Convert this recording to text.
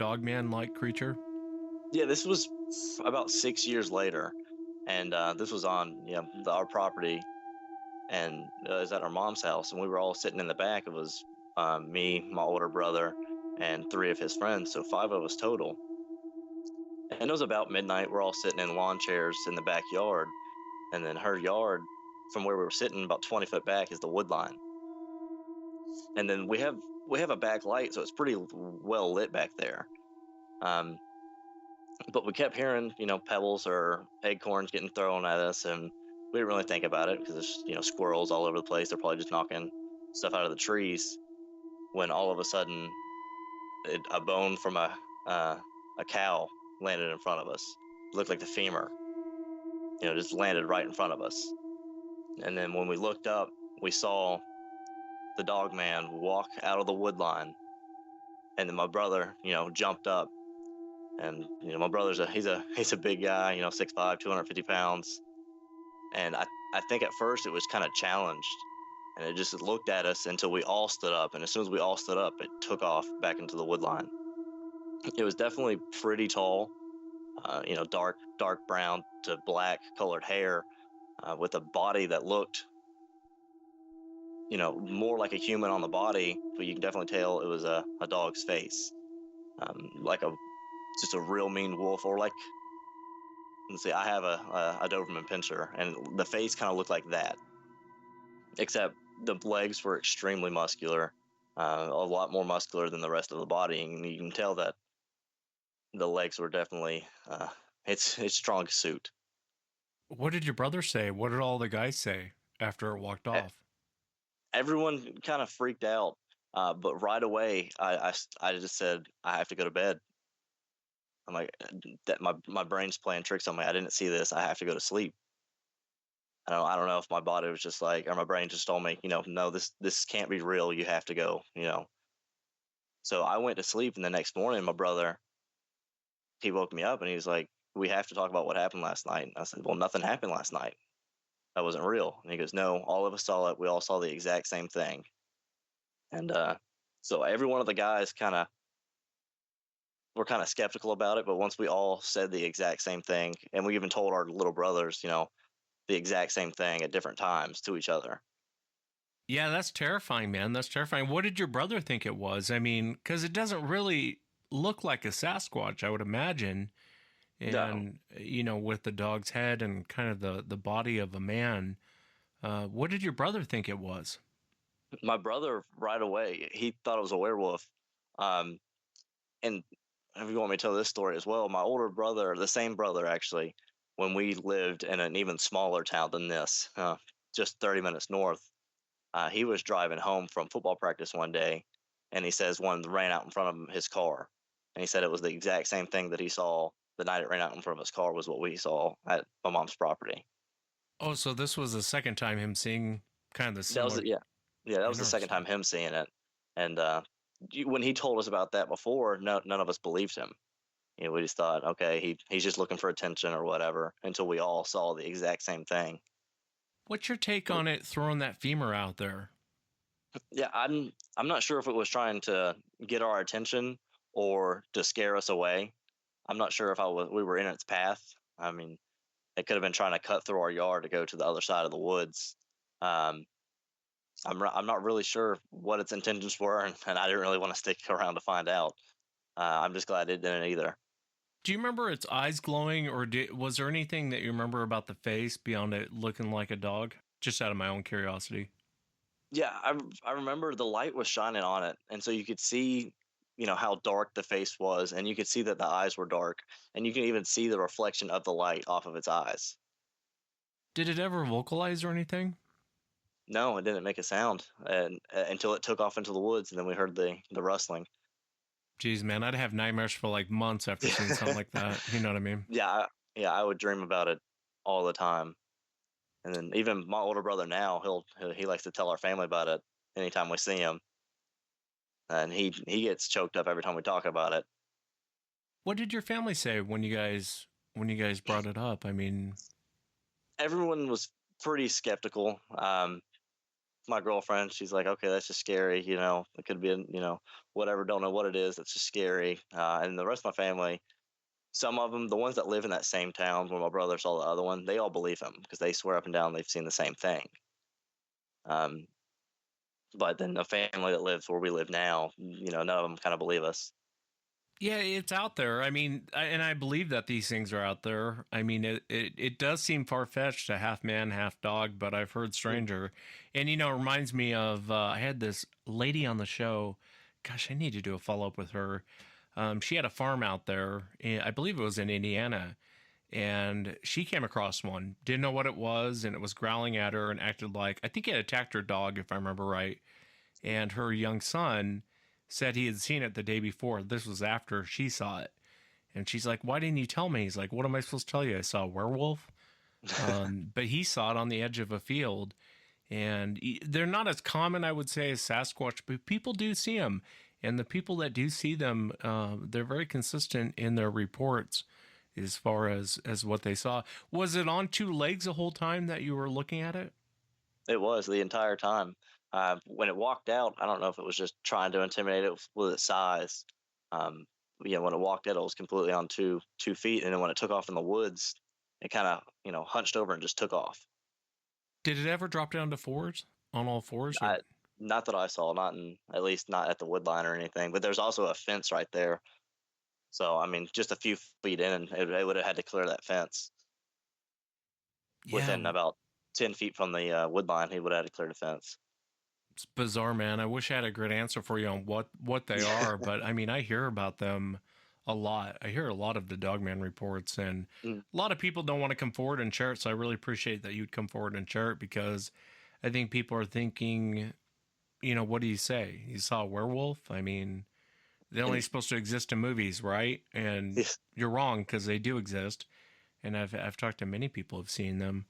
dogman-like creature? Yeah, this was about 6 years later, and this was on our property, and it was at our mom's house, and we were all sitting in the back. It was me, my older brother, and three of his friends, so five of us total. And it was about midnight. We're all sitting in lawn chairs in the backyard, and then her yard, from where we were sitting, about 20 foot back, is the wood line. And then we have a back light, so it's pretty well lit back there. Um, but we kept hearing, pebbles or acorns getting thrown at us, and we didn't really think about it because there's, squirrels all over the place. They're probably just knocking stuff out of the trees. When all of a sudden, a bone from a cow landed in front of us. It looked like the femur, just landed right in front of us. And then when we looked up, we saw the dog man walk out of the wood line, and then my brother, jumped up. And my brother's he's a big guy, 6'5", 250 pounds. And I think at first it was kind of challenged, and it just looked at us until we all stood up. And as soon as we all stood up, it took off back into the wood line. It was definitely pretty tall, dark brown to black colored hair, with a body that looked, more like a human on the body, but you can definitely tell it was a dog's face, like just a real mean wolf, or like, let's see, I have a Doberman Pinscher, and the face kind of looked like that, except the legs were extremely muscular, a lot more muscular than the rest of the body, and you can tell that the legs were definitely its strong suit. What did your brother say? What did all the guys say after it walked E- off? Everyone kind of freaked out, but right away I just said I have to go to bed. I'm like, that my brain's playing tricks on me. I didn't see this. I have to go to sleep. I don't know if my body was just like, or my brain just told me, no, this can't be real. You have to go. So I went to sleep, and the next morning, my brother, he woke me up, and he was like, "We have to talk about what happened last night." And I said, "Well, nothing happened last night. That wasn't real." And he goes, "No, all of us saw it. We all saw the exact same thing." And so every one of the guys were kind of skeptical about it, but once we all said the exact same thing, and we even told our little brothers, the exact same thing at different times to each other. Yeah, that's terrifying, man. That's terrifying. What did your brother think it was? I mean, because it doesn't really look like a Sasquatch, I would imagine. No, And, with the dog's head and kind of the body of a man. What did your brother think it was? my brother right away, he thought it was a werewolf. Um, and if you want me to tell this story as well, my older brother, the same brother actually, when we lived in an even smaller town than this, just 30 minutes north, he was driving home from football practice one day, and he says one ran out in front of his car, and he said it was the exact same thing that he saw the night it ran out in front of his car was what we saw at my mom's property. Oh, so this was the second time him seeing kind of the That was similar. the, yeah, yeah, that was the second Interesting. time him seeing it, and when he told us about that before, none of us believed him. We just thought, okay, he's just looking for attention or whatever, until we all saw the exact same thing. What's your take on it throwing that femur out there? Yeah, I'm not sure if it was trying to get our attention or to scare us away. I'm not sure if we were in its path. I mean, it could have been trying to cut through our yard to go to the other side of the woods. Um, I'm not really sure what its intentions were, and I didn't really want to stick around to find out. I'm just glad it didn't either. Do you remember its eyes glowing, or was there anything that you remember about the face beyond it looking like a dog? Just out of my own curiosity. Yeah, I remember the light was shining on it, and so you could see, how dark the face was, and you could see that the eyes were dark, and you can even see the reflection of the light off of its eyes. Did it ever vocalize or anything? No, it didn't make a sound, and until it took off into the woods, and then we heard the rustling. Jeez, man, I'd have nightmares for like months after seeing something like that. You know what I mean? Yeah, yeah, I would dream about it all the time, and then even my older brother now, he likes to tell our family about it anytime we see him, and he gets choked up every time we talk about it. What did your family say when you guys brought it up? I mean, Everyone was pretty skeptical. my girlfriend, she's like, okay, that's just scary. It could be, whatever. Don't know what it is. That's just scary. And the rest of my family, some of them, the ones that live in that same town where my brother saw the other one, they all believe him because they swear up and down they've seen the same thing. Um, but then the family that lives where we live now, none of them kind of believe us. Yeah, it's out there. I mean, and I believe that these things are out there. I mean, it does seem far fetched to half man, half dog, but I've heard stranger. And, it reminds me of I had this lady on the show. Gosh, I need to do a follow up with her. She had a farm out there. I believe it was in Indiana. And she came across one, didn't know what it was, and it was growling at her and acted like, I think it attacked her dog, if I remember right. And her young son said he had seen it the day before. This was after she saw it. And she's like, why didn't you tell me? He's like, what am I supposed to tell you? I saw a werewolf. But he saw it on the edge of a field. And they're not as common, I would say, as Sasquatch, but people do see them. And the people that do see them, they're very consistent in their reports as far as what they saw. Was it on two legs the whole time that you were looking at it? It was the entire time. When it walked out, I don't know if it was just trying to intimidate it with its size. Um, when it walked out, it was completely on two feet, and then when it took off in the woods, it kind of hunched over and just took off. Did it ever drop down to fours, on all fours? Or? Not that I saw, at least not at the wood line or anything. But there's also a fence right there, so I mean, just a few feet in, and it would have had to clear that fence. Yeah. Within about 10 feet from the wood line, he would have had to clear the fence. It's bizarre, man. I wish I had a great answer for you on what they are, but I mean, I hear about them a lot. I hear a lot of the Dogman reports, and a lot of people don't want to come forward and share it. So I really appreciate that you'd come forward and share it, because I think people are thinking, what do you say? You saw a werewolf? I mean, they're only supposed to exist in movies, right? And you're wrong, because they do exist. And I've talked to many people who've seen them.